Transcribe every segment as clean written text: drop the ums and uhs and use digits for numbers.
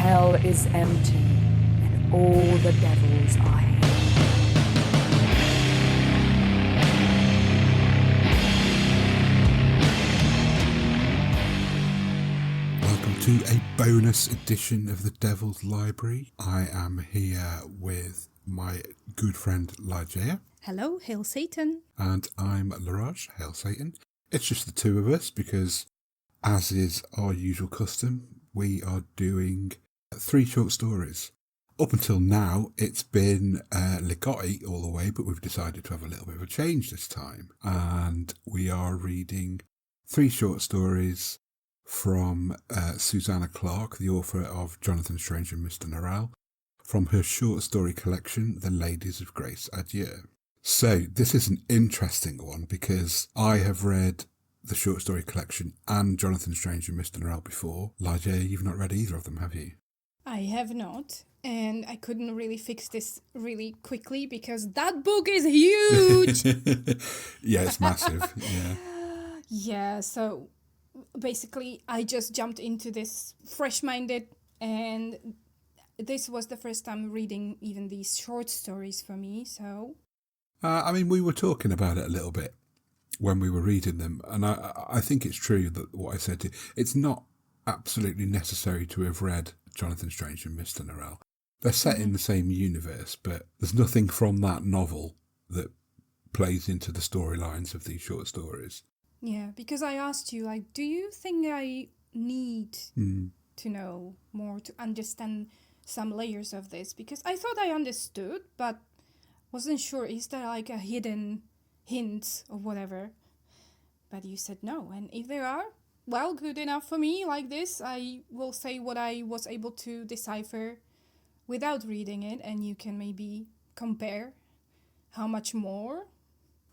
hell is empty, and all the devils are here. Welcome to a bonus edition of the Devil's Library. I am here with my good friend Ligeia. Hello, hail Satan. And I'm Leraje, hail Satan. It's just the two of us because, as is our usual custom, we are doing 3 short stories. Up until now, it's been Ligotti all the way, but we've decided to have a little bit of a change this time. And we are reading 3 short stories from Susanna Clarke, the author of Jonathan Strange and Mr. Norrell, from her short story collection, The Ladies of Grace Adieu. So this is an interesting one because I have read the short story collection and Jonathan Strange and Mr. Norrell before. Ligeia, you've not read either of them, have you? I have not, and I couldn't really fix this really quickly because that book is huge! Yeah, it's massive, yeah. Yeah, so basically I just jumped into this fresh-minded, and this was the first time reading even these short stories for me, so... we were talking about it a little bit when we were reading them, and I think it's true that what I said, it's not absolutely necessary to have read Jonathan Strange and Mr. Norrell. They're set in the same universe, but there's nothing from that novel that plays into the storylines of these short stories. Yeah, because I asked you, do you think I need to know more to understand some layers of this? Because I thought I understood, but wasn't sure, is there a hidden hint or whatever? But you said no, and if there are, well, good enough for me like this. I will say what I was able to decipher without reading it, and you can maybe compare how much more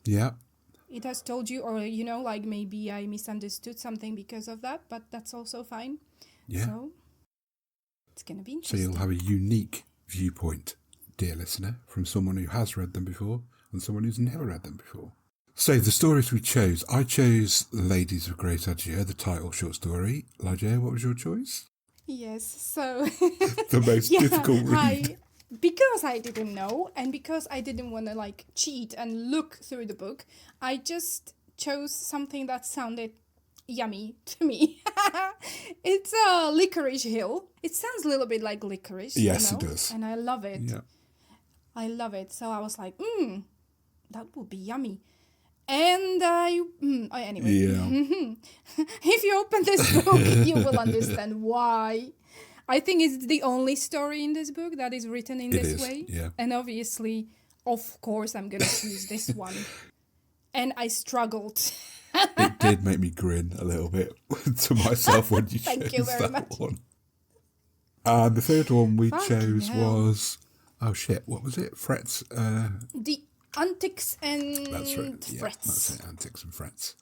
it has told you, or, maybe I misunderstood something because of that, but that's also fine. Yeah. So, it's going to be interesting. So you'll have a unique viewpoint, dear listener, from someone who has read them before and someone who's never read them before. So the stories we chose, I chose Ladies of Grace Adieu, the title short story. Ligeia, what was your choice? Yes, so... The most difficult read. Because I didn't know, and because I didn't want to cheat and look through the book, I just chose something that sounded yummy to me. It's a Licorice Hill. It sounds a little bit like licorice. Yes, it does. And I love it. Yeah. I love it. So I was like, that would be yummy. And anyway, if you open this book, you will understand why. I think it's the only story in this book that is written in this way. Yeah. And obviously, of course, I'm going to choose this one. And I struggled. It did make me grin a little bit to myself when you chose that one. The third one we chose was... Oh, shit, what was it? Frets... The Antics and That's right. Yeah, Frets. that's it, Antics and Frets.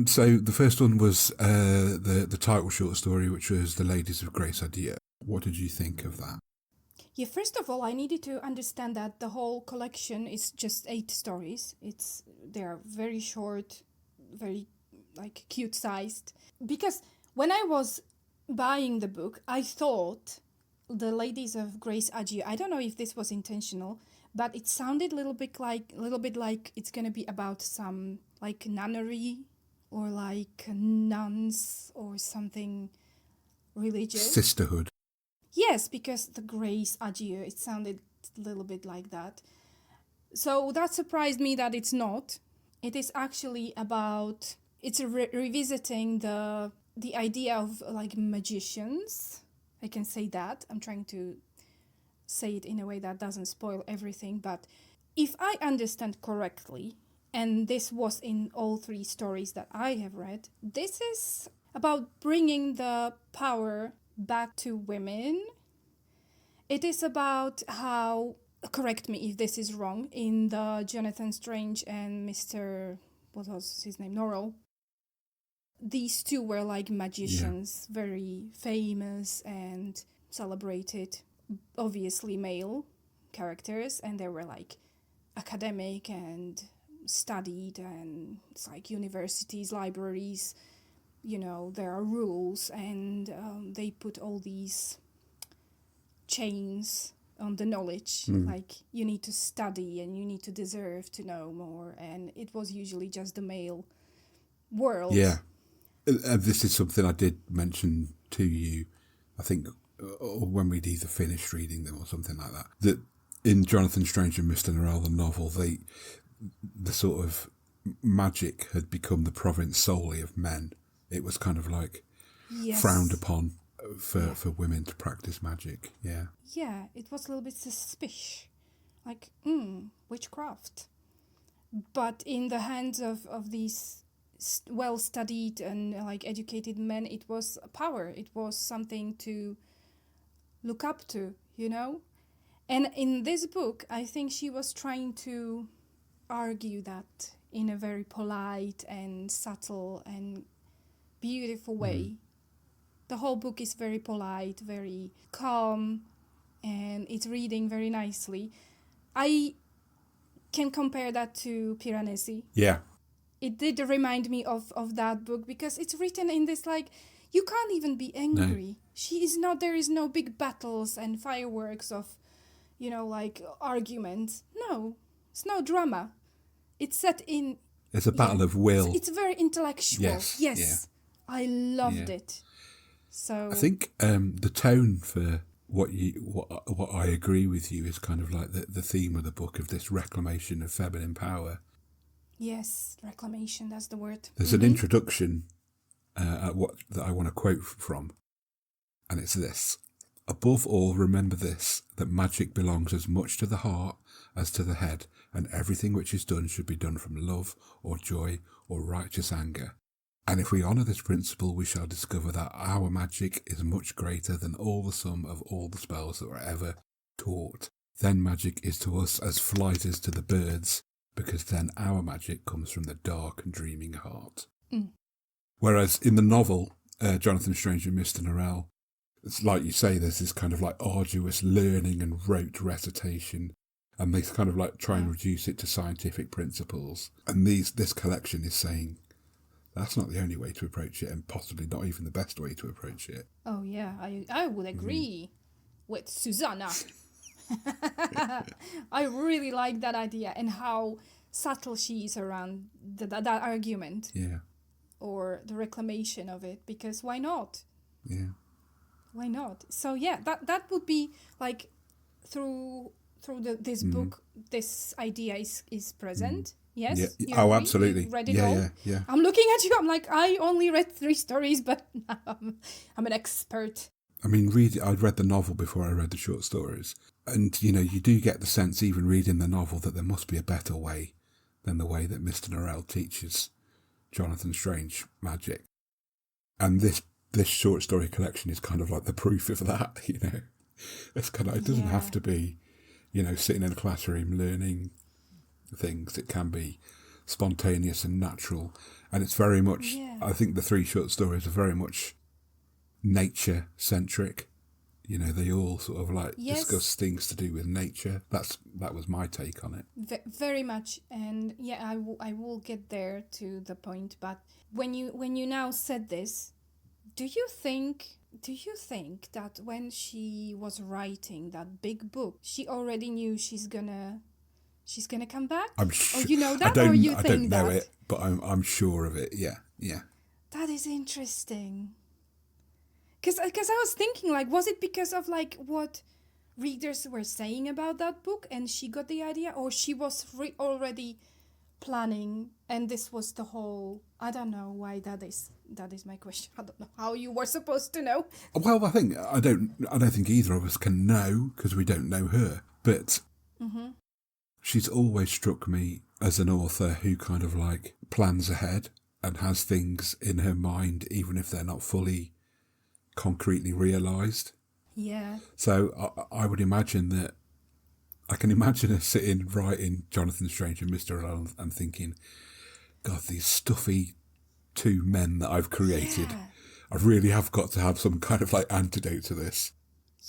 So the first one was the title short story, which was The Ladies of Grace Adieu. What did you think of that? Yeah, first of all, I needed to understand that the whole collection is just 8 stories. They are very short, very cute sized. Because when I was buying the book, I thought The Ladies of Grace Adieu. I don't know if this was intentional, but it sounded a little bit like it's gonna be about some nunnery or nuns or something religious. Sisterhood. Yes, because the Grace Adieu, it sounded a little bit like that. So that surprised me that it's not. It is actually about, it's revisiting the idea of magicians. I can say that. I'm trying to say it in a way that doesn't spoil everything, but if I understand correctly, and this was in all 3 stories that I have read, this is about bringing the power back to women. It is about how, correct me if this is wrong, in the Jonathan Strange and Mr. what was his name, Norrell, these 2 were magicians, very famous and celebrated, obviously male characters, and they were academic and studied, and it's universities, libraries, there are rules, and they put all these chains on the knowledge. Like, you need to study and you need to deserve to know more. And it was usually just the male world. Yeah. This is something I did mention to you, I think, or when we'd either finished reading them or something like that, that in Jonathan Strange and Mr. Norrell, the novel, the sort of magic had become the province solely of men. It was kind of like frowned upon for women to practice magic. Yeah. Yeah, it was a little bit suspicious. Like, witchcraft. But in the hands of these well-studied and like educated men, it was power. It was something to look up to, you know? And in this book, I think she was trying to argue that in a very polite and subtle and beautiful way. The whole book is very polite, very calm, and it's reading very nicely. I can compare that to Piranesi. Yeah. It did remind me of that book because it's written in this, like, you can't even be angry. No. There is no big battles and fireworks of, you know, like arguments. No, it's no drama. It's set in... It's a battle of will. It's very intellectual. Yes. Yeah. I loved it. So I think the tone for what I agree with you is kind of like the theme of the book, of this reclamation of feminine power. Yes, reclamation, that's the word. There's an introduction that I want to quote from, and it's this. Above all, remember this, that magic belongs as much to the heart as to the head, and everything which is done should be done from love or joy or righteous anger. And if we honour this principle, we shall discover that our magic is much greater than all the sum of all the spells that were ever taught. Then magic is to us as flight is to the birds, because then our magic comes from the dark and dreaming heart. Whereas in the novel, Jonathan Strange and Mr. Norrell, it's like you say, there's this kind of like arduous learning and rote recitation, and they kind of like try and reduce it to scientific principles. And this collection is saying, that's not the only way to approach it, and possibly not even the best way to approach it. Oh, yeah, I would agree with Susanna. I really like that idea and how subtle she is around that argument. Yeah. Or the reclamation of it, because why not? Yeah. Why not? So, yeah, that would be like through this book, this idea is present. Yes? Yeah. You Oh, agree? absolutely. You read it all? Yeah. I'm looking at you. I'm like, I only read 3 stories, but I'm an expert. I mean, I'd read the novel before I read the short stories. And, you know, you do get the sense, even reading the novel, that there must be a better way than the way that Mr. Norrell teaches Jonathan Strange magic. And this short story collection is kind of like the proof of that, you know. It's kind of, it doesn't have to be, you know, sitting in a classroom learning things. It can be spontaneous and natural. And it's very much, I think the 3 short stories are very much nature-centric. You know, they all sort of like discuss things to do with nature. That was my take on it. Very much. And yeah, I will get there to the point. But when you now said this, do you think that when she was writing that big book, she already knew she's gonna come back? I'm sure. Or you know that, I or you don't think know that? it, but I'm sure of it. Yeah. That is interesting. Because I was thinking, like, was it because of, like, what readers were saying about that book and she got the idea? Or she was already planning and this was the whole... I don't know why that is my question. I don't know how you were supposed to know. Well, I don't think either of us can know because we don't know her. But she's always struck me as an author who kind of, like, plans ahead and has things in her mind, even if they're not fully... concretely realised. Yeah. So I would imagine that I can imagine her sitting writing Jonathan Strange and Mr. Norrell and thinking, God, these stuffy 2 men that I've created, I really have got to have some kind of like antidote to this.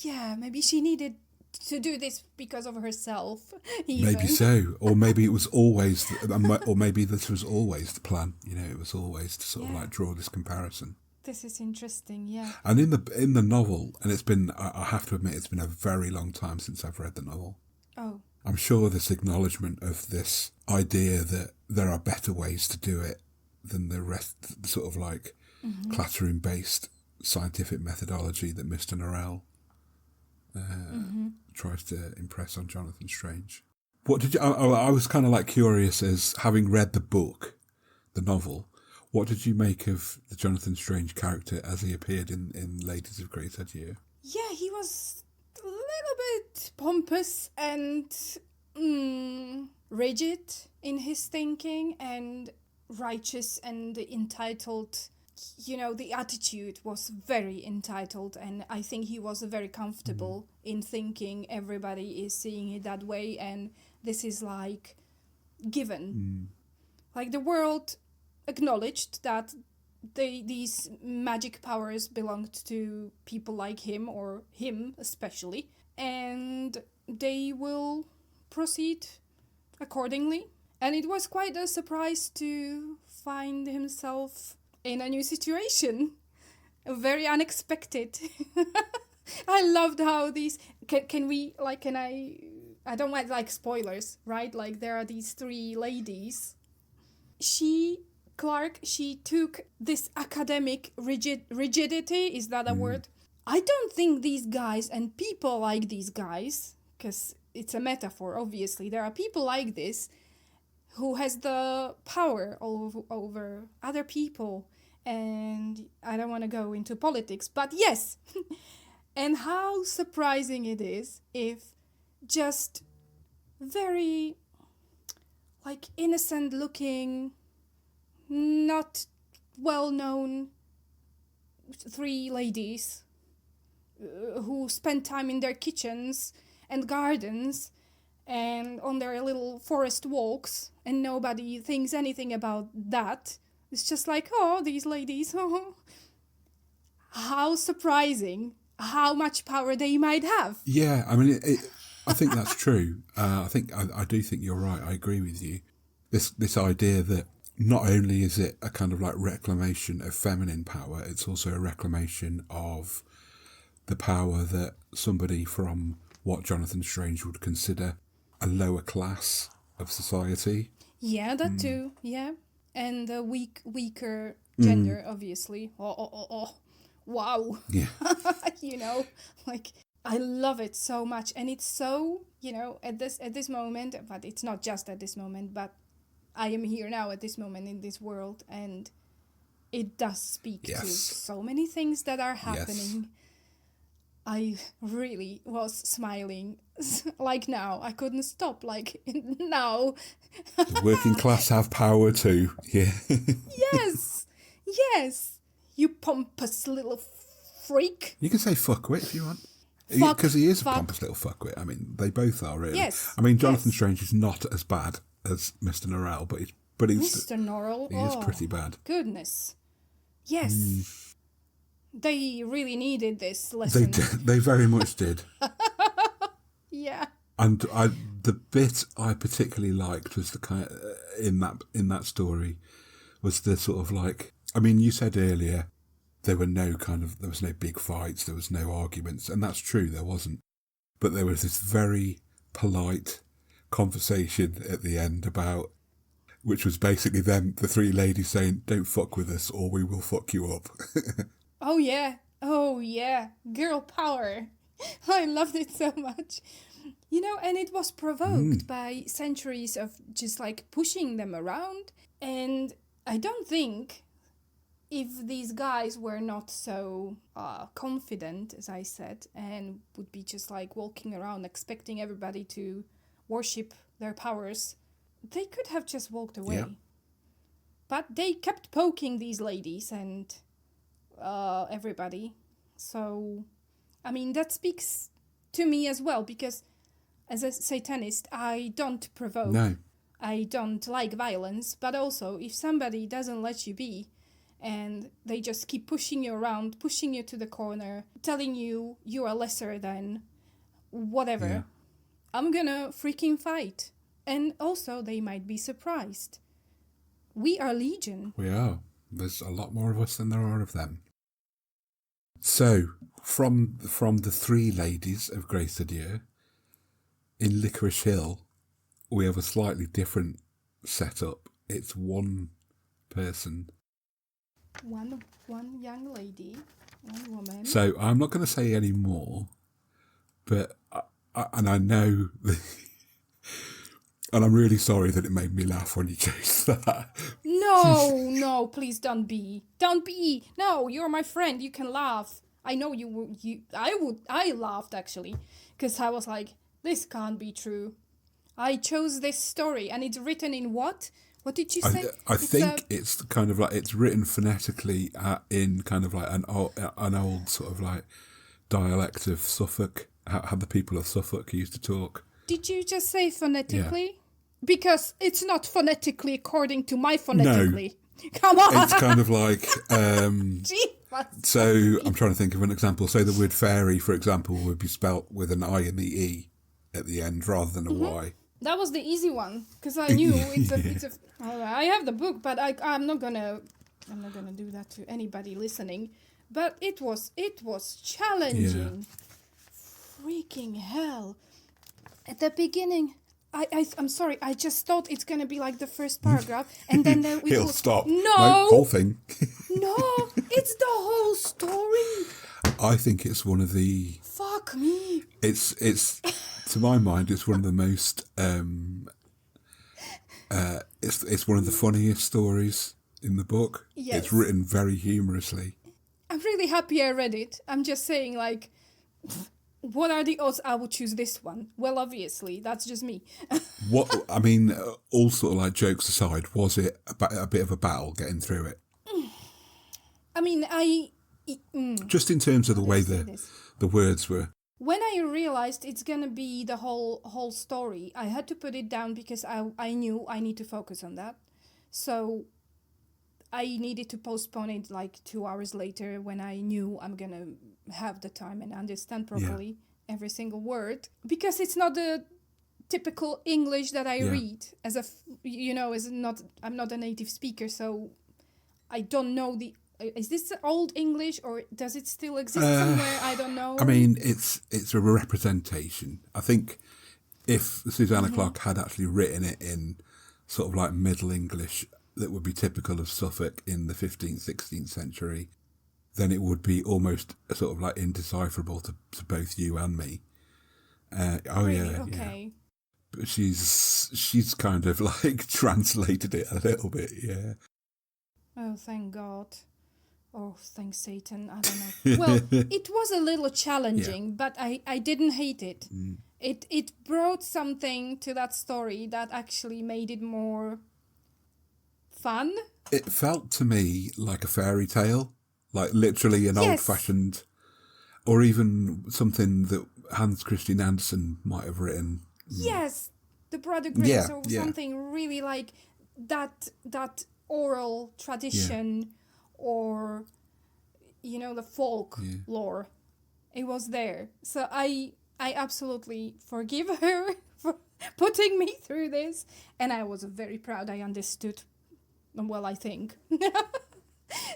Yeah, maybe she needed to do this because of herself. Even. Maybe so, or maybe it was always, or maybe this was always the plan. You know, it was always to sort of like draw this comparison. This is interesting, yeah. And in the novel, and it's been, I have to admit, it's been a very long time since I've read the novel. Oh. I'm sure this acknowledgement of this idea that there are better ways to do it than the rest, sort of like classroom-based scientific methodology that Mr. Norrell tries to impress on Jonathan Strange. What did you? I was kind of like curious, as having read the book, the novel. What did you make of the Jonathan Strange character as he appeared in Ladies of Grace Adieu? Yeah, he was a little bit pompous and rigid in his thinking, and righteous and entitled. You know, the attitude was very entitled, and I think he was very comfortable in thinking everybody is seeing it that way, and this is like given. Like the world acknowledged that these magic powers belonged to people like him, or him especially, and they will proceed accordingly. And it was quite a surprise to find himself in a new situation. Very unexpected. I loved how these... Can we, like, can I don't want, like, spoilers, right? Like, there are these three ladies. Clarke, she took this academic rigidity, is that a word? I don't think these guys and people like these guys, because it's a metaphor, obviously. There are people like this who has the power over other people. And I don't want to go into politics, but yes. And how surprising it is if just very, like, innocent looking, not well-known three ladies who spend time in their kitchens and gardens and on their little forest walks, and nobody thinks anything about that. It's just like, oh, these ladies, oh. How surprising how much power they might have. Yeah, I mean, I think that's true. I do think you're right. I agree with you. This idea that not only is it a kind of like reclamation of feminine power, it's also a reclamation of the power that somebody from what Jonathan Strange would consider a lower class of society. Yeah, that too. Yeah. And a weaker gender, obviously. Oh. Wow. Yeah. You know, like, I love it so much. And it's so, you know, at this moment, but it's not just at this moment, but I am here now at this moment in this world, and it does speak to so many things that are happening. Yes. I really was smiling. Like now, I couldn't stop. Like now. The working class have power too. Yeah. Yes. You pompous little freak. You can say fuckwit if you want. Because he is a pompous little fuckwit. I mean, they both are, really. Yes. I mean, Jonathan Strange is not as bad as Mr. Norrell, but he's Mr. Norrell. He is pretty bad. Goodness. Yes. They really needed this lesson. They very much did. Yeah. And the bit I particularly liked was the kind in that story was the sort of like, I mean, you said earlier there was no big fights, there was no arguments, and that's true, there wasn't. But there was this very polite conversation at the end about, which was basically the three ladies saying, "Don't fuck with us or we will fuck you up." Oh yeah, girl power. I loved it so much. You know, and it was provoked by centuries of just like pushing them around. And I don't think, if these guys were not so confident, as I said, and would be just like walking around expecting everybody to worship their powers, they could have just walked away. Yeah. But they kept poking these ladies and everybody. So, I mean, that speaks to me as well, because as a Satanist, I don't provoke. No. I don't like violence, but also if somebody doesn't let you be and they just keep pushing you around, pushing you to the corner, telling you you are lesser than whatever, I'm gonna freaking fight. And also they might be surprised. We are legion. We are. There's a lot more of us than there are of them. So, from the three ladies of Grace Adieu, in Licorice Hill, we have a slightly different setup. It's one person. One young lady, one woman. So I'm not going to say any more, but I know, and I'm really sorry that it made me laugh when you chose that. No, please don't be. No, you're my friend. You can laugh. I know I laughed actually, because I was like, this can't be true. I chose this story, and it's written in what? What did you say? I think it's kind of like it's written phonetically in kind of like an old sort of like dialect of Suffolk, how the people of Suffolk used to talk. Did you just say phonetically? Yeah. Because it's not phonetically according to my phonetically. No. Come on. It's kind of like so I'm trying to think of an example. So the word fairy, for example, would be spelt with an I and the E at the end rather than a Y. That was the easy one, because I knew it's a. I have the book, but I'm not gonna do that to anybody listening. But it was challenging. Yeah. Freaking hell! At the beginning, I'm sorry. I just thought it's gonna be like the first paragraph, and then He'll stop. No, whole thing. No, it's the whole story. I think it's one of the. Fuck me. It's to my mind, it's one of the most. It's one of the funniest stories in the book. Yes. It's written very humorously. I'm really happy I read it. I'm just saying, like, what are the odds I would choose this one? Well, obviously, that's just me. What I mean, all sort of like jokes aside, was it a bit of a battle getting through it? I mean, just in terms of the way the words were. When I realized it's gonna be the whole story, I had to put it down because I knew I need to focus on that. So I needed to postpone it like 2 hours later when I knew I'm gonna have the time and understand properly every single word, because it's not the typical English that I read I'm not a native speaker, so I don't know is this old English or does it still exist somewhere? I don't know. I mean, it's a representation. I think if Susanna Clarke had actually written it in sort of like Middle English that would be typical of Suffolk in the 15th, 16th century, then it would be almost sort of like indecipherable to both you and me. Really? Okay. Yeah. But she's kind of like translated it a little bit, yeah. Oh, thank God. Oh, thanks Satan. I don't know. Well, it was a little challenging, but I didn't hate it. Mm. It brought something to that story that actually made it more fun. It felt to me like a fairy tale, like literally an old-fashioned, or even something that Hans Christian Andersen might have written. Yes, The Brother Grimm's or something really like that oral tradition or, the folk lore. It was there. So I absolutely forgive her for putting me through this. And I was very proud I understood. Well, I think.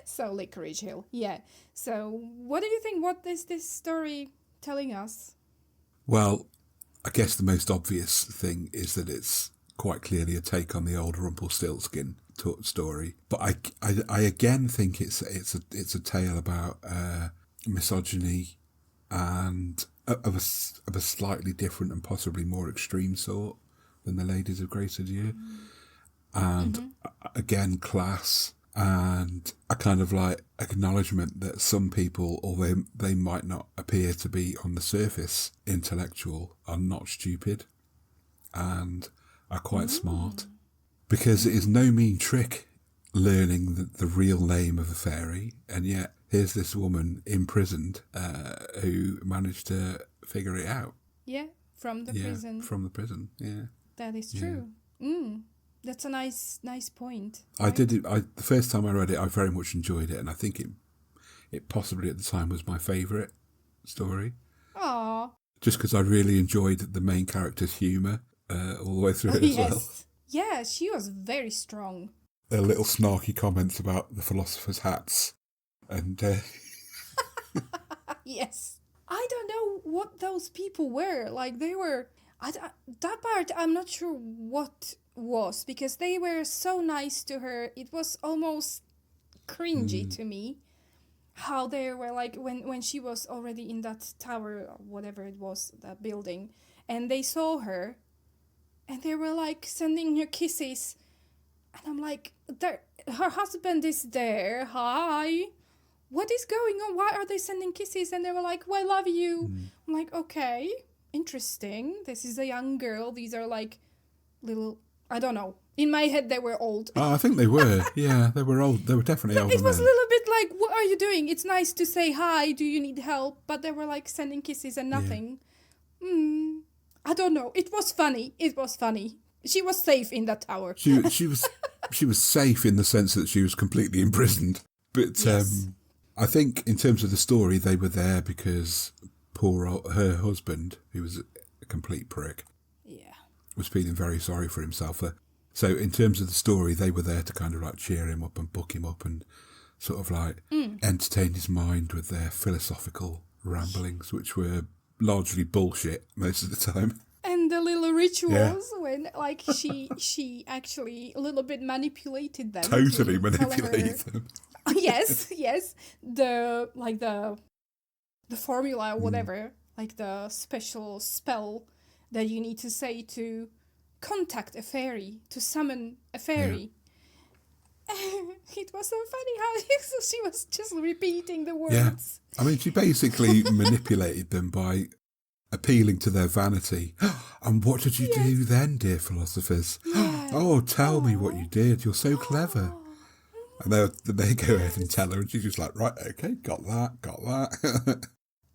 So Licorice Hill. Yeah. So what do you think? What is this story telling us? Well, I guess the most obvious thing is that it's quite clearly a take on the old Rumpelstiltskin story. But I again think it's a tale about misogyny and of a slightly different and possibly more extreme sort than the Ladies of Grace Adieu. And again, class and a kind of like acknowledgement that some people, although they might not appear to be on the surface intellectual, are not stupid and are quite smart. Because it is no mean trick learning the real name of a fairy, and yet here's this woman imprisoned who managed to figure it out. Yeah, from the prison. From the prison, yeah. That is true. Yeah. That's a nice point. Right? I did it. The first time I read it, I very much enjoyed it, and I think it possibly at the time was my favourite story. Aww. Just because I really enjoyed the main character's humour all the way through it as well. Yeah, she was very strong. Their little snarky comments about the philosopher's hats, and Yes. I don't know what those people were. Like, they were... that part, I'm not sure what was, because they were so nice to her. It was almost cringy to me. How they were like, when she was already in that tower, or whatever it was, that building, and they saw her, and they were like sending her kisses. And I'm like, her husband is there. Hi. What is going on? Why are they sending kisses? And they were like, well, I love you. I'm like, okay, interesting. This is a young girl. These are like little, I don't know. In my head, they were old. Oh, I think they were. Yeah, they were old. They were definitely older It was men. a little bit like, what are you doing? It's nice to say hi. Do you need help? But they were like sending kisses and nothing. Yeah. I don't know. It was funny. It was funny. She was safe in that tower. She was safe in the sense that she was completely imprisoned. But Yes. I think in terms of the story, they were there because her husband, who was a complete prick, Yeah. was feeling very sorry for himself. So in terms of the story, they were there to kind of like cheer him up and buck him up and sort of like entertain his mind with their philosophical ramblings, which were largely bullshit most of the time. And the little rituals when like she actually a little bit manipulated them. Totally to tell manipulate her- them. yes. The formula or whatever, like the special spell that you need to say to contact a fairy, to summon a fairy. It was so funny how she was just repeating the words. Yeah. I mean, she basically manipulated them by appealing to their vanity. And what did you do then, dear philosophers? Oh, tell me what you did. You're so clever. And they go ahead and tell her, and she's just like, right, okay, got that.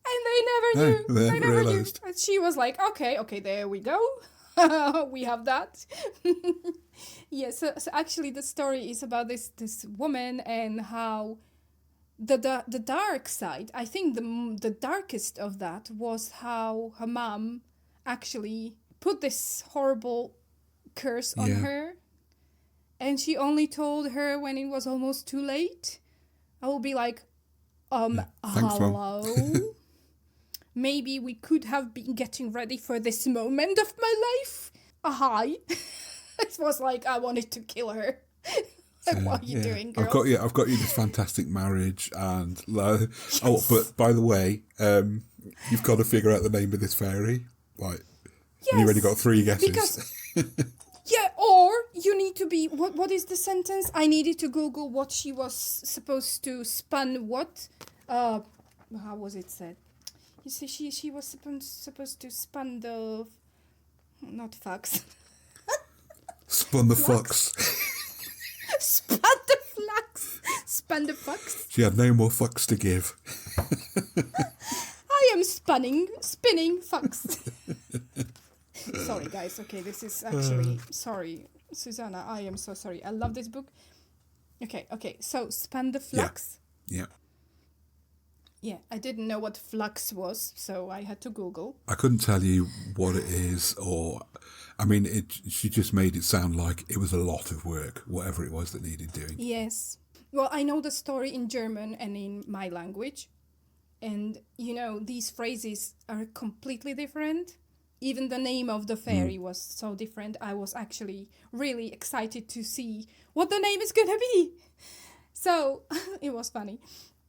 And they never knew. No, they never realised. And she was like, okay, there we go. We have that. Yeah, so actually the story is about this woman and how the dark side, I think the darkest of that was how her mom actually put this horrible curse on her. And she only told her when it was almost too late. I will be like, Thanks, hello? Maybe we could have been getting ready for this moment of my life. Hi. It was like I wanted to kill her. Like, what are you doing, girl? I've got you this fantastic marriage, and oh, but by the way, you've got to figure out the name of this fairy. Like, Yes, you already got 3 guesses. Because, yeah, or you need to be. What is the sentence? I needed to Google what she was supposed to spun. What? How was it said? You see, she was supposed to spun the, not fax. Spun the fox. Spun the flax. Spun the fox. She had no more fucks to give. I am spinning fox. Sorry, guys. Okay, this is actually... Sorry, Susanna. I am so sorry. I love this book. Okay. So, spun the flux. Yeah. Yeah, I didn't know what flux was, so I had to Google. I couldn't tell you what it is, or... I mean, she just made it sound like it was a lot of work, whatever it was that needed doing. Yes. Well, I know the story in German and in my language. And, these phrases are completely different. Even the name of the fairy was so different. I was actually really excited to see what the name is going to be. So, it was funny.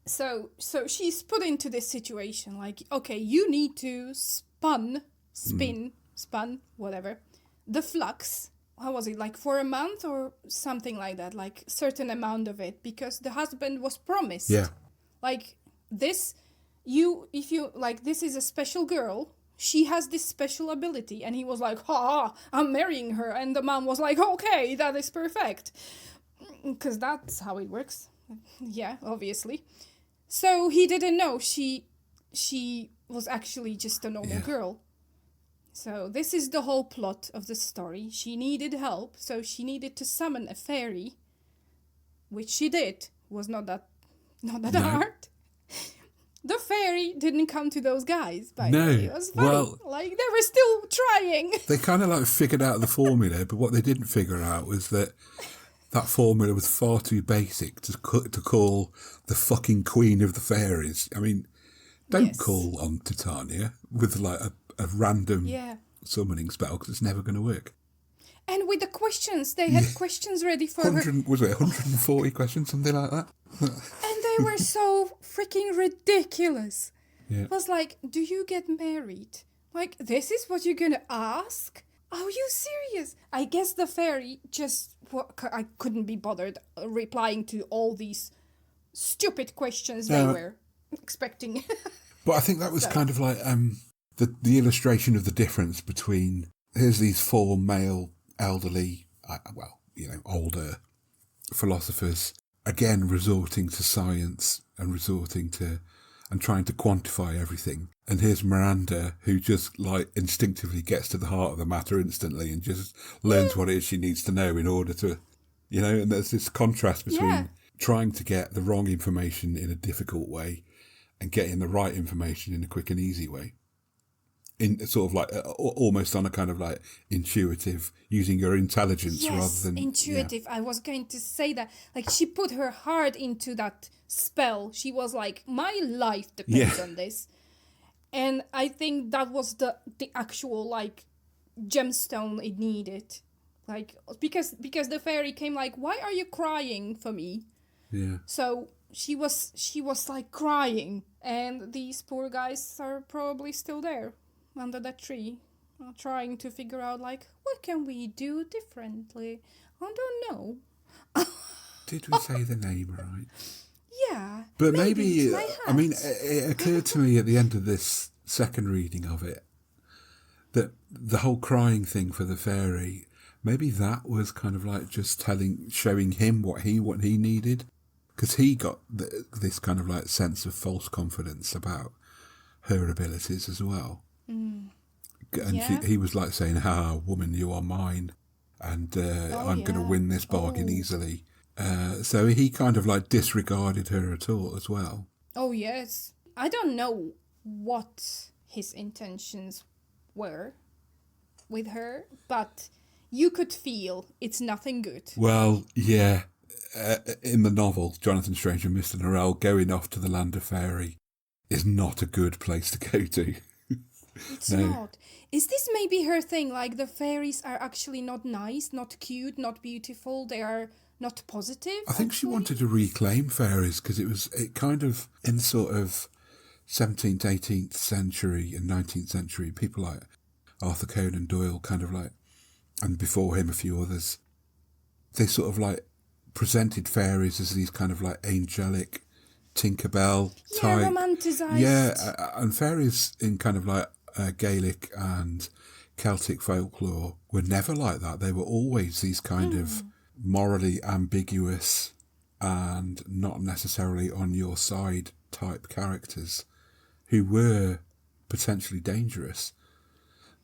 So she's put into this situation, like, okay, you need to spun, whatever, the flux. How was it, like for a month or something like that, like certain amount of it, because the husband was promised. Yeah. Like this, if you like, this is a special girl. She has this special ability, and he was like, I'm marrying her. And the mom was like, okay, that is perfect. Because that's how it works. Yeah, obviously. So he didn't know she was actually just a normal girl. So this is the whole plot of the story. She needed help, so she needed to summon a fairy, which she did. Was not that hard. The fairy didn't come to those guys, by the way. It was funny. Well, like, they were still trying. They kind of like figured out the formula, but what they didn't figure out was that formula was far too basic to call the fucking queen of the fairies. I mean, Don't Yes. call on Titania with like a random Yeah. summoning spell because it's never going to work. And with the questions, they had questions ready for her. 100, was it 140 questions, something like that? And they were so freaking ridiculous. Yeah. It was like, do you get married? Like, this is what you're gonna ask? Are you serious? I guess the fairy just... I couldn't be bothered replying to all these stupid questions they were expecting. But I think that was kind of like the illustration of the difference between, here's these four male, elderly, older philosophers, again resorting to science and trying to quantify everything. And here's Miranda, who just like instinctively gets to the heart of the matter instantly and just learns what it is she needs to know in order to, and there's this contrast between trying to get the wrong information in a difficult way and getting the right information in a quick and easy way. In sort of like almost on a kind of like intuitive, using your intelligence rather than intuitive. I was going to say that. Like, she put her heart into that spell. She was like, my life depends on this. And I think that was the actual like gemstone it needed. Like, because the fairy came like, why are you crying for me? Yeah. So she was like crying, and these poor guys are probably still there under that tree, trying to figure out like, what can we do differently? I don't know. Did we say the name right? Yeah. But maybe it's my I mean, hat. it occurred to me at the end of this second reading of it that the whole crying thing for the fairy, maybe that was kind of like just showing him what he needed, because he got this kind of like sense of false confidence about her abilities as well. And he was like saying, woman, you are mine, and I'm going to win this bargain easily. So he kind of like disregarded her at all as well. Oh yes. I don't know what his intentions were with her, but you could feel it's nothing good. Well, yeah. In the novel, Jonathan Strange and Mr. Norrell going off to the land of fairy is not a good place to go to. It's not. Is this maybe her thing? Like, the fairies are actually not nice, not cute, not beautiful. They are not positive. I think she wanted to reclaim fairies because it kind of, in sort of 17th, 18th century and 19th century, people like Arthur Conan Doyle kind of like, and before him a few others, they sort of like presented fairies as these kind of like angelic Tinkerbell type. Yeah, romanticized. Yeah, and fairies in kind of like Gaelic and Celtic folklore were never like that. They were always these kind of morally ambiguous and not necessarily on your side type characters who were potentially dangerous.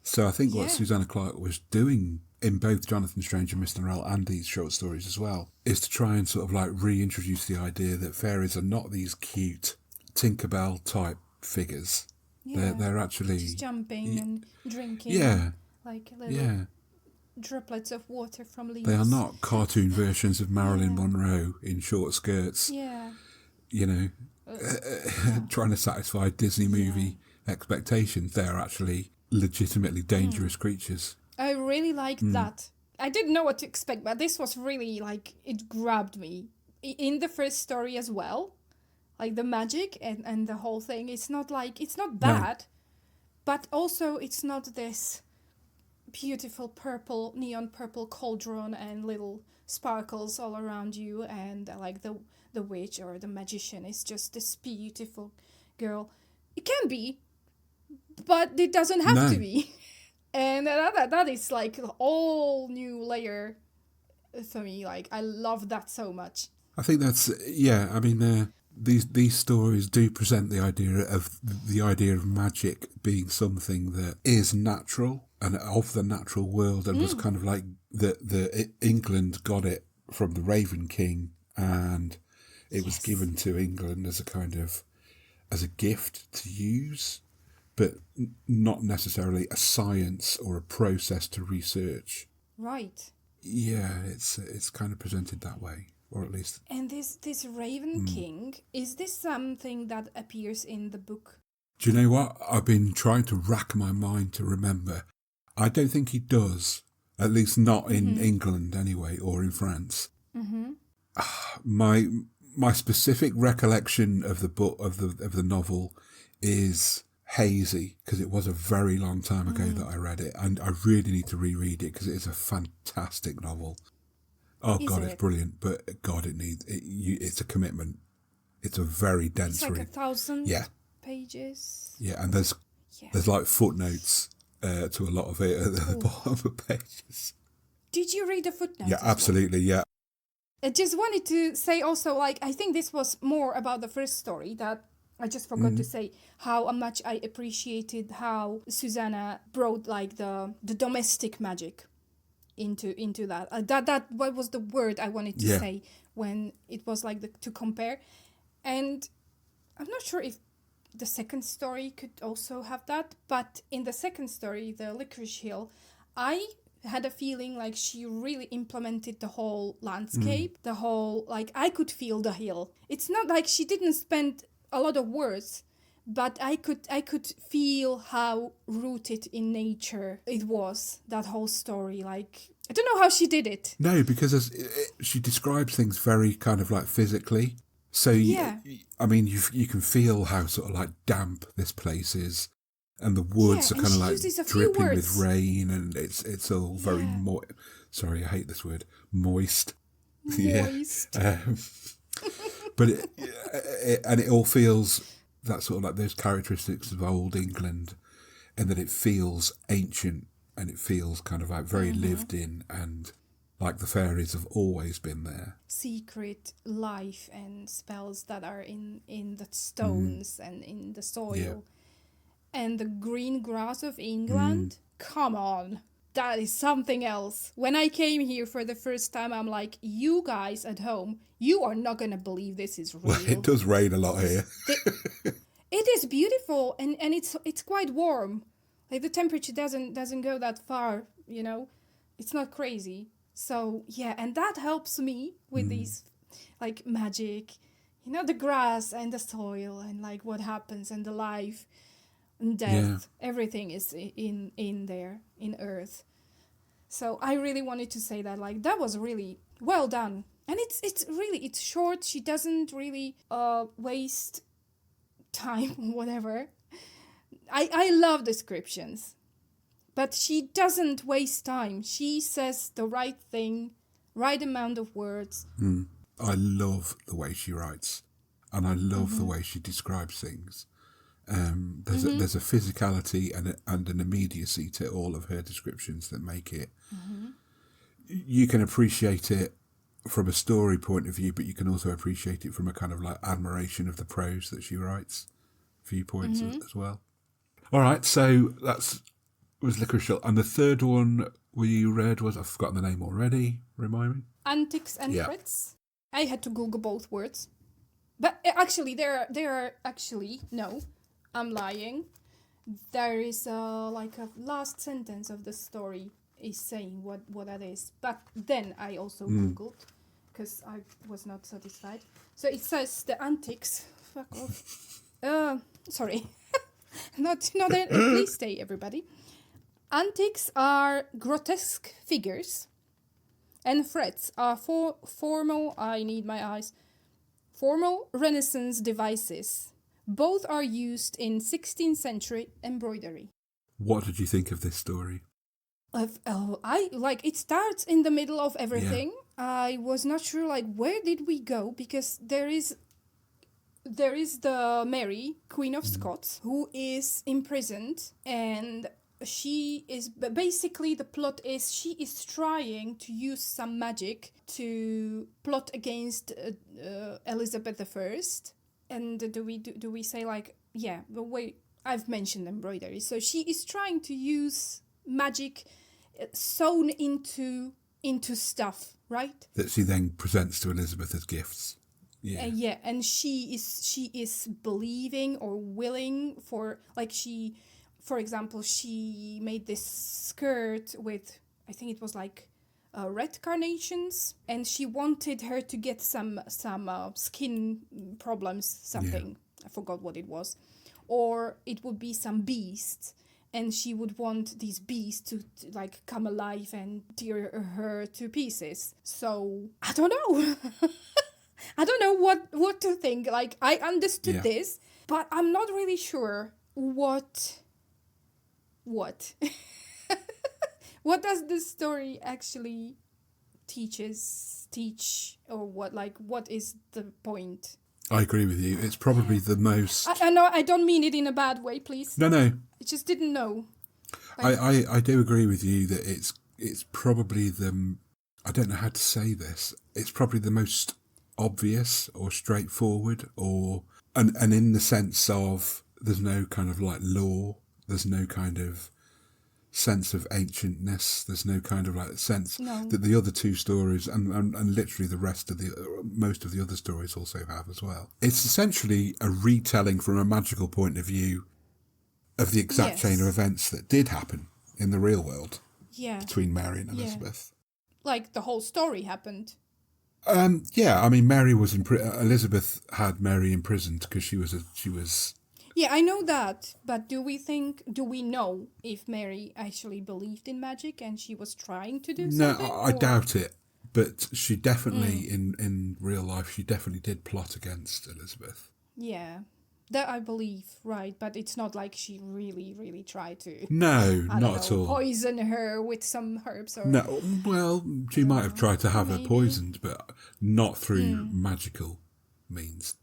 So I think what Susanna Clarke was doing in both Jonathan Strange and Mr. Norrell and these short stories as well is to try and sort of like reintroduce the idea that fairies are not these cute Tinkerbell type figures. Yeah. They're actually just jumping and drinking. Yeah. Like little droplets of water from leaves. They are not cartoon versions of Marilyn Monroe in short skirts. Yeah. Trying to satisfy Disney movie expectations. They're actually legitimately dangerous creatures. I really liked that. I didn't know what to expect, but this was really like, it grabbed me. In the first story as well, like the magic and the whole thing, it's not bad, but also it's not this beautiful neon purple cauldron and little sparkles all around you, and like the witch or the magician is just this beautiful girl. It can be, but it doesn't have to be. And that is like a whole new layer for me. Like, I love that so much. I think that's I mean, these stories do present the idea of magic being something that is natural and of the natural world, and was kind of like the England got it from the Raven King, and it was given to England as a gift to use, but not necessarily a science or a process to research. Right. Yeah, it's kind of presented that way, or at least. And this Raven King, is this something that appears in the book Do you know what? I've been trying to rack my mind to remember. I don't think he does. At least not in England anyway, or in France. Mm-hmm. My specific recollection of the book of the novel is hazy, because it was a very long time ago that I read it, and I really need to reread it because it is a fantastic novel. Oh God, it's brilliant, but God, it's a commitment. It's a very dense It's like read. 1,000 pages. Yeah, and there's like footnotes to a lot of it at the bottom of the pages. Did you read the footnotes? Yeah, absolutely, yeah. I just wanted to say also, like, I think this was more about the first story that I just forgot to say how much I appreciated how Susanna brought like the domestic magic into that. That what was the word I wanted to say when it was like to compare. And I'm not sure if the second story could also have that, but in the second story, the Licorice Hill, I had a feeling like she really implemented the whole landscape, the whole, like, I could feel the hill. It's not like she didn't spend a lot of words, but I could feel how rooted in nature it was, that whole story. Like, I don't know how she did it. No, because she describes things very kind of like physically. So, I mean, you can feel how sort of like damp this place is. And the woods are kind of like dripping with rain, and it's all very moist. Sorry, I hate this word. Moist. Moist. But it all feels that sort of like those characteristics of old England, and that it feels ancient, and it feels kind of like very lived in, and like the fairies have always been there. Secret life and spells that are in the stones and in the soil. Yeah. And the green grass of England, come on, that is something else. When I came here for the first time, I'm like, you guys at home, you are not going to believe this is real. Well, it does rain a lot here. It is beautiful, and it's quite warm. Like, the temperature doesn't go that far, you know. It's not crazy. So, yeah, and that helps me with these, like, magic. You know, the grass and the soil and, like, what happens and the life. Death, everything is in there, in earth. So I really wanted to say that, like, that was really well done. And it's short. She doesn't really waste time, whatever. I love descriptions, but she doesn't waste time. She says the right thing, right amount of words. I love the way she writes, and I love the way she describes things. There's a physicality and an immediacy to all of her descriptions that make it. You can appreciate it from a story point of view, but you can also appreciate it from a kind of like admiration of the prose that she writes, viewpoints as well. All right, so was Licorice Hill, and the third one we read was, I've forgotten the name already. Remind me. Antics and Threats. I had to Google both words, but actually there are actually no. I'm lying. There is a last sentence of the story is saying what that is. But then I also Googled, because I was not satisfied. So it says the antics. Fuck off. Sorry. not please stay, everybody. Antics are grotesque figures, and threats are formal. I need my eyes. Formal Renaissance devices. Both are used in 16th century embroidery. What did you think of this story? It starts in the middle of everything. Yeah. I was not sure, like, where did we go? Because there is the Mary, Queen of Scots, who is imprisoned, and she is basically, the plot is she is trying to use some magic to plot against Elizabeth I. And do we say, like, but wait, I've mentioned embroidery. So she is trying to use magic sewn into stuff, right? That she then presents to Elizabeth as gifts. Yeah. And she is believing or willing for, like, for example, she made this skirt with, I think it was like red carnations, and she wanted her to get some skin problems, something. I forgot what it was. or it would be some beast, and she would want these beasts to like come alive and tear her to pieces. So I don't know. I don't know what to think. Like, I understood this, but I'm not really sure what what does this story actually teach, or what is the point? I agree with you. It's probably the most... I know I don't mean it in a bad way, please. No. I just didn't know. I do agree with you that it's probably I don't know how to say this. It's probably the most obvious or straightforward, and in the sense of there's no kind of like law, there's no kind of sense of ancientness, there's no kind of like sense that the other two stories and literally the rest of most of the other stories also have as well. It's essentially a retelling from a magical point of view of the exact chain of events that did happen in the real world between Mary and Elizabeth. Like the whole story happened. I mean, Mary was Elizabeth had Mary imprisoned because she was. Yeah, I know that, but do we know if Mary actually believed in magic and she was trying to do something? No, I doubt it. But she definitely, in real life, she definitely did plot against Elizabeth. Yeah, that I believe, right? But it's not like she really, really tried to. No, not at all. Poison her with some herbs or. No, well, she might have tried to have her poisoned, but not through magical means.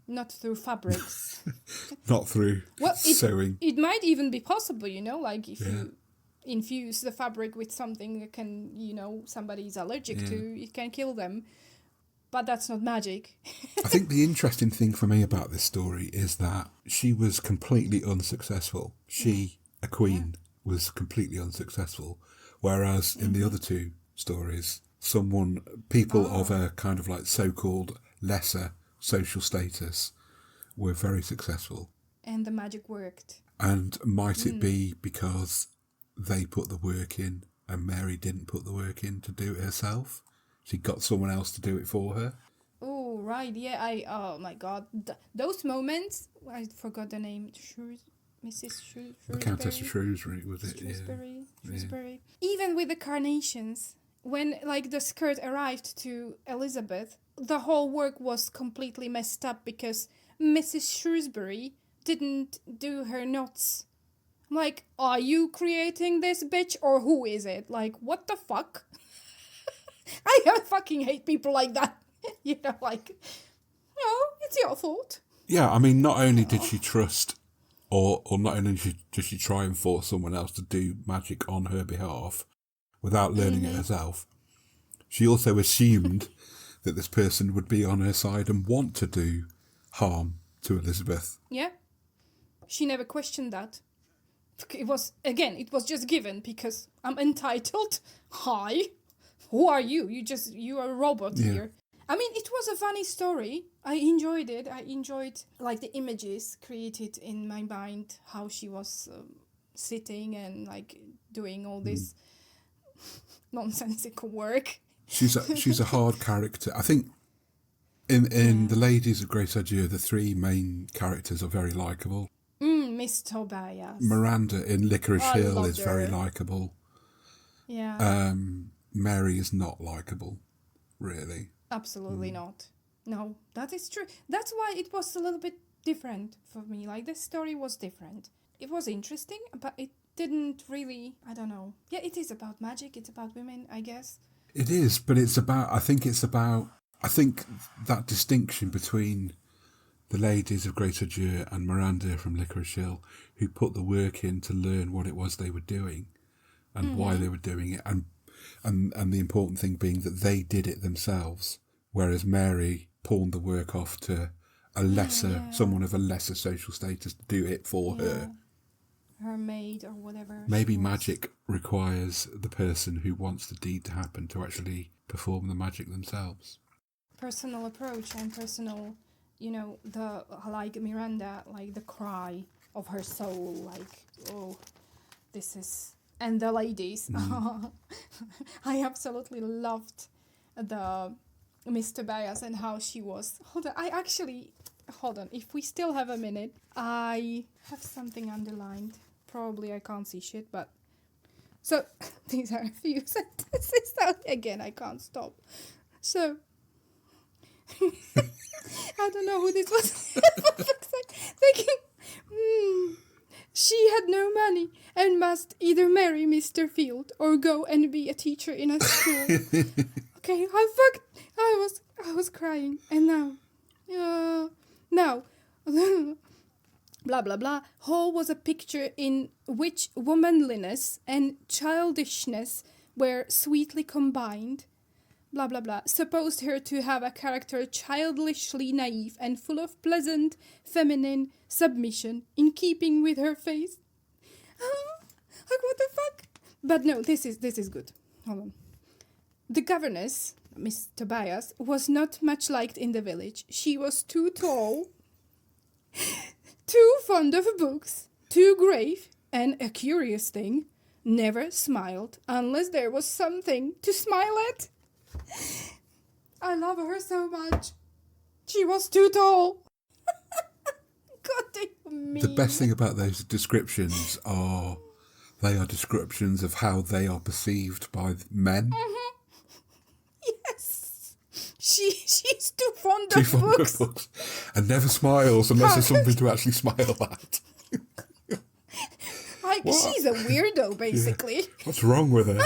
Not through fabrics. Not through sewing. It might even be possible, like if you infuse the fabric with something that can, somebody's allergic to, it can kill them. But that's not magic. I think the interesting thing for me about this story is that she was completely unsuccessful. She, a queen, was completely unsuccessful. Whereas in the other two stories, people of a kind of like so-called lesser social status were very successful. And the magic worked. And might it be because they put the work in and Mary didn't put the work in to do it herself? She got someone else to do it for her. Oh, right. Yeah, oh my God. Those moments, I forgot the name. Mrs. Shrewsbury? The Countess of Shrewsbury, was it? Shrewsbury. Even with the carnations, when like the skirt arrived to Elizabeth, the whole work was completely messed up because Mrs. Shrewsbury didn't do her knots. I'm like, are you creating this bitch or who is it? Like, what the fuck? I fucking hate people like that. It's your fault. Yeah, I mean, not only did she trust or not only did she try and force someone else to do magic on her behalf without learning it herself, she also assumed that this person would be on her side and want to do harm to Elizabeth. Yeah. She never questioned that. It was just given because I'm entitled. Hi. Who are you? You are a robot here. I mean, it was a funny story. I enjoyed it. I enjoyed like the images created in my mind, how she was sitting and like doing all this nonsensical work. She's a hard character. I think in the Ladies of Grace Adieu, the three main characters are very likeable. Miss Tobias. Miranda in Licorice Hill is very likeable. Yeah. Mary is not likeable, really. Absolutely not. No, that is true. That's why it was a little bit different for me. Like, this story was different. It was interesting, but it didn't really, I don't know. Yeah, it is about magic. It's about women, I guess. It is, but I think that distinction between the Ladies of Grace Adieu and Miranda from Licorice Hill, who put the work in to learn what it was they were doing and why they were doing it, and the important thing being that they did it themselves, whereas Mary pawned the work off to someone of a lesser social status to do it for her. Her maid or whatever. Maybe magic requires the person who wants the deed to happen to actually perform the magic themselves. Personal approach and personal, like Miranda, like the cry of her soul, like, oh, this is... And the ladies. I absolutely loved the Miss Tobias and how she was. Hold on, I actually hold on. If we still have a minute, I have something underlined. Probably I can't see shit, but... So, these are a few sentences. Again, I can't stop. So... I don't know who this was. For fuck's sake. Thinking, she had no money and must either marry Mr. Field or go and be a teacher in a school. Okay, I was crying, and now, blah blah blah. Hall was a picture in which womanliness and childishness were sweetly combined. Blah blah blah. Supposed her to have a character childishly naive and full of pleasant, feminine submission, in keeping with her face. Like what the fuck? But no, this is good. Hold on. The governess, Miss Tobias, was not much liked in the village. She was too tall, too fond of books, too grave, and a curious thing, never smiled unless there was something to smile at. I love her so much. She was too tall. God damn me. The best thing about those descriptions are they are descriptions of how they are perceived by men. Mm-hmm. Yes. She's too fond of books. And never smiles unless there's something to actually smile at. Like, she's a weirdo, basically. Yeah. What's wrong with her?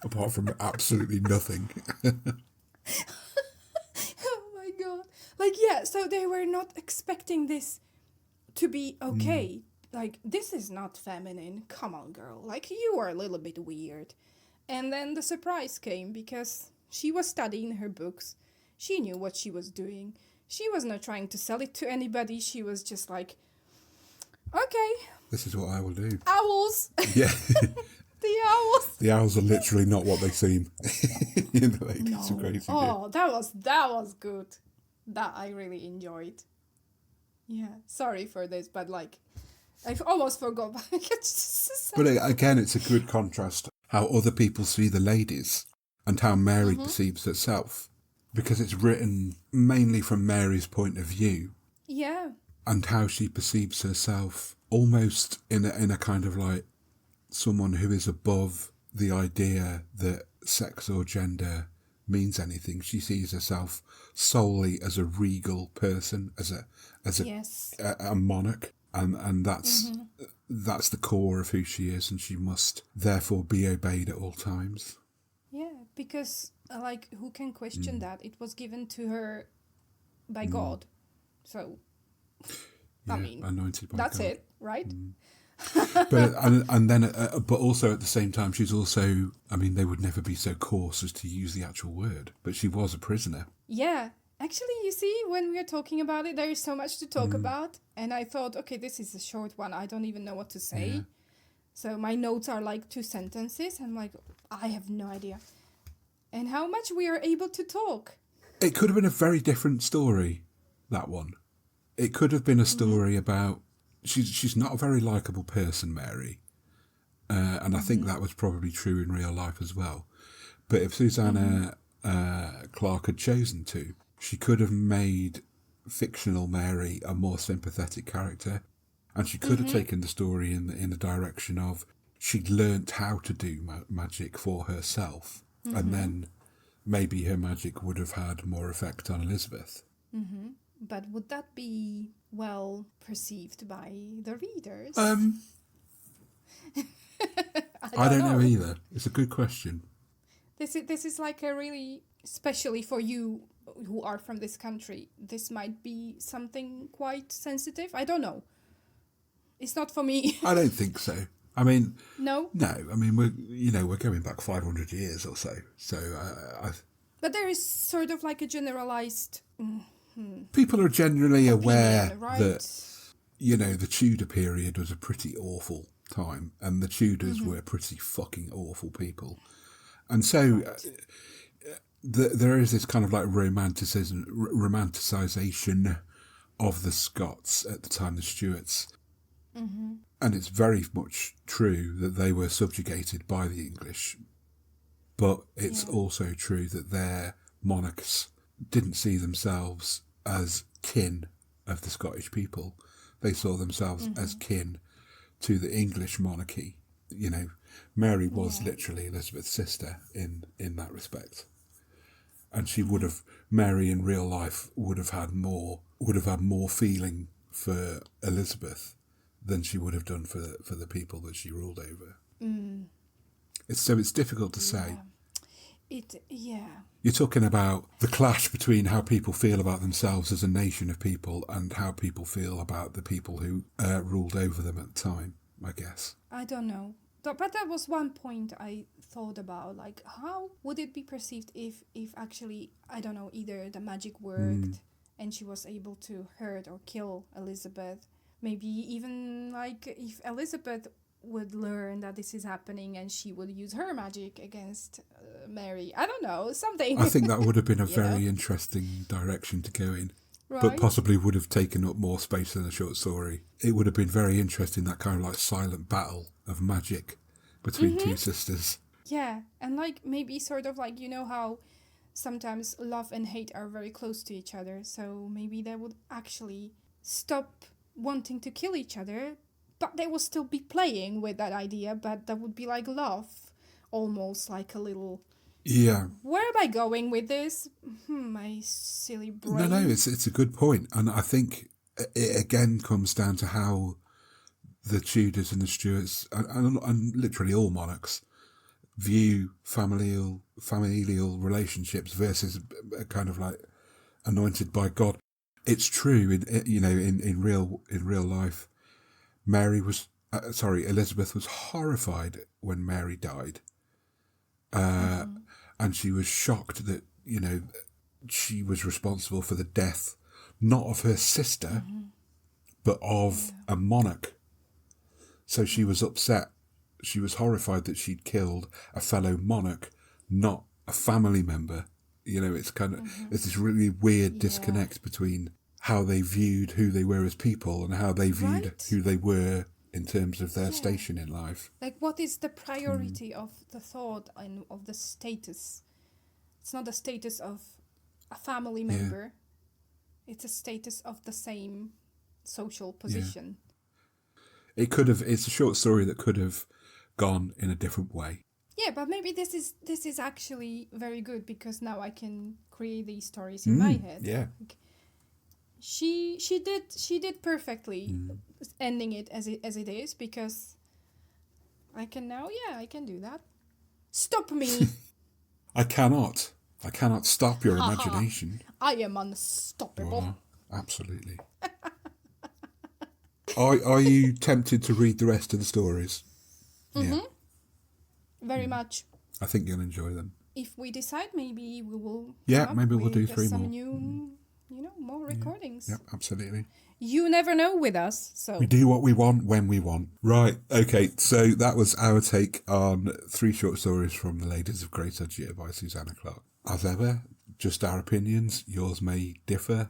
Apart from absolutely nothing. Oh my god. Like, yeah, so they were not expecting this to be okay. Like, this is not feminine. Come on, girl. Like, you are a little bit weird. And then the surprise came because she was studying her books. She knew what she was doing. She was not trying to sell it to anybody. She was just like, okay. This is what I will do. Owls. Yeah. The owls. The owls are literally not what they seem in the Ladies of Grace Adieu. Oh, that was good. That I really enjoyed. Yeah, sorry for this, but like, I almost forgot. But again, it's a good contrast how other people see the ladies and how Mary perceives herself, because it's written mainly from Mary's point of view. Yeah. And how she perceives herself almost in a kind of like someone who is above the idea that sex or gender means anything. She sees herself solely as a regal person, as a monarch, and that's the core of who she is, and she must therefore be obeyed at all times. Yeah, because like, who can question that? It was given to her by God, so I mean, anointed by that's God. it, right? But also at the same time, she's also, I mean, they would never be so coarse as to use the actual word, but she was a prisoner. Yeah. Actually, you see, when we are talking about it, there is so much to talk about. And I thought, okay, this is a short one. I don't even know what to say. Yeah. So my notes are like 2 sentences. I'm like, I have no idea. And how much we are able to talk. It could have been a very different story, that one. It could have been a story about... She's not a very likeable person, Mary. And I think that was probably true in real life as well. But if Susanna Clarke had chosen to, she could have made fictional Mary a more sympathetic character. And she could have taken the story in the direction of she'd learnt how to do magic for herself. And then maybe her magic would have had more effect on Elizabeth. But would that be well perceived by the readers? I don't know either. It's a good question. This is like a really, especially for you who are from this country, this might be something quite sensitive. I don't know. It's not for me. I don't think so. I mean, no. I mean, we're going back 500 years or so. So, but there is sort of like a generalized. People are generally aware right? that, the Tudor period was a pretty awful time, and the Tudors were pretty fucking awful people. And so there is this kind of like romanticisation of the Scots at the time, the Stuarts. And it's very much true that they were subjugated by the English, but it's also true that their monarchs didn't see themselves as kin of the Scottish people. They saw themselves as kin to the English monarchy. You know, Mary was literally Elizabeth's sister in that respect. And she would have, Mary in real life would have had more feeling for Elizabeth than she would have done for the people that she ruled over. It's difficult to say. You're talking about the clash between how people feel about themselves as a nation of people and how people feel about the people who ruled over them at the time, I guess. I don't know. But that was one point I thought about. Like, how would it be perceived if actually, I don't know, either the magic worked and she was able to hurt or kill Elizabeth. Maybe even, like, if Elizabeth would learn that this is happening and she would use her magic against Mary. I don't know, something. I think that would have been a very interesting direction to go in. Right? But possibly would have taken up more space than a short story. It would have been very interesting, that kind of like silent battle of magic between two sisters. Yeah, and like maybe sort of like, you know how sometimes love and hate are very close to each other. So maybe they would actually stop wanting to kill each other, but they will still be playing with that idea, but that would be like love, almost like a little... Yeah. Where am I going with this? My silly brain. No, it's a good point. And I think it again comes down to how the Tudors and the Stuarts, and literally all monarchs, view familial relationships versus a kind of like anointed by God. It's true, in real life, Elizabeth was horrified when Mary died. And she was shocked that, she was responsible for the death, not of her sister, but of a monarch. So she was upset. She was horrified that she'd killed a fellow monarch, not a family member. It's kind of, it's this really weird disconnect between how they viewed who they were as people and how they viewed who they were in terms of their station in life. Like, what is the priority of the thought and of the status? It's not the status of a family member. It's a status of the same social position. It's a short story that could have gone in a different way. Yeah, but maybe this is actually very good because now I can create these stories in my head. Yeah. Like, she did perfectly ending it as it is, because I can do that. Stop me. I cannot stop your imagination. I am unstoppable. Well, absolutely. Are you tempted to read the rest of the stories? Yeah. Very much. I think you'll enjoy them. If we decide, maybe we will. Yeah, maybe we'll do 3 more. Some new, more recordings. Yep, absolutely. You never know with us, so we do what we want when we want. Right. Okay. So that was our take on 3 short stories from The Ladies of Grace Adieu by Susanna Clarke. As ever, just our opinions. Yours may differ.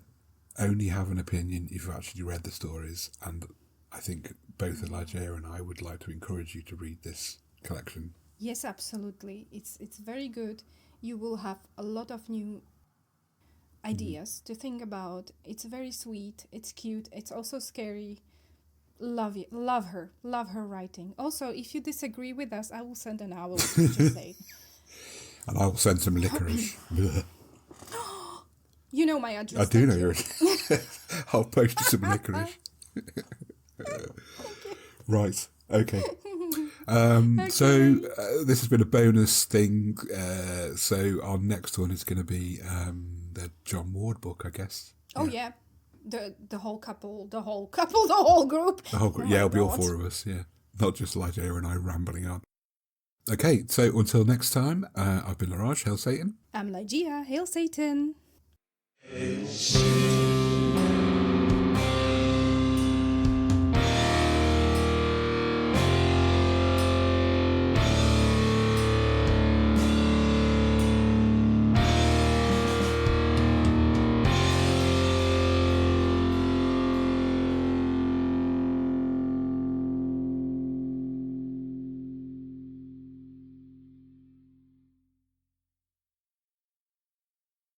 Only have an opinion if you've actually read the stories. And I think both Ligeia and I would like to encourage you to read this collection. Yes, absolutely. It's very good. You will have a lot of new ideas to think about. It's very sweet. It's cute. It's also scary. Love it. Love her writing. Also, if you disagree with us, I will send an owl. Just say. And I will send some licorice. You know my address. I do know your address. I'll post you some licorice. Right. Okay. So this has been a bonus thing. So our next one is going to be the John Ward book, I guess. Oh yeah, the whole couple, the whole group. The whole group. It'll be all 4 of us. Yeah, not just Ligeia and I rambling on. Okay, so until next time, I've been Leraje, hail Satan. I'm Ligeia, hail Satan.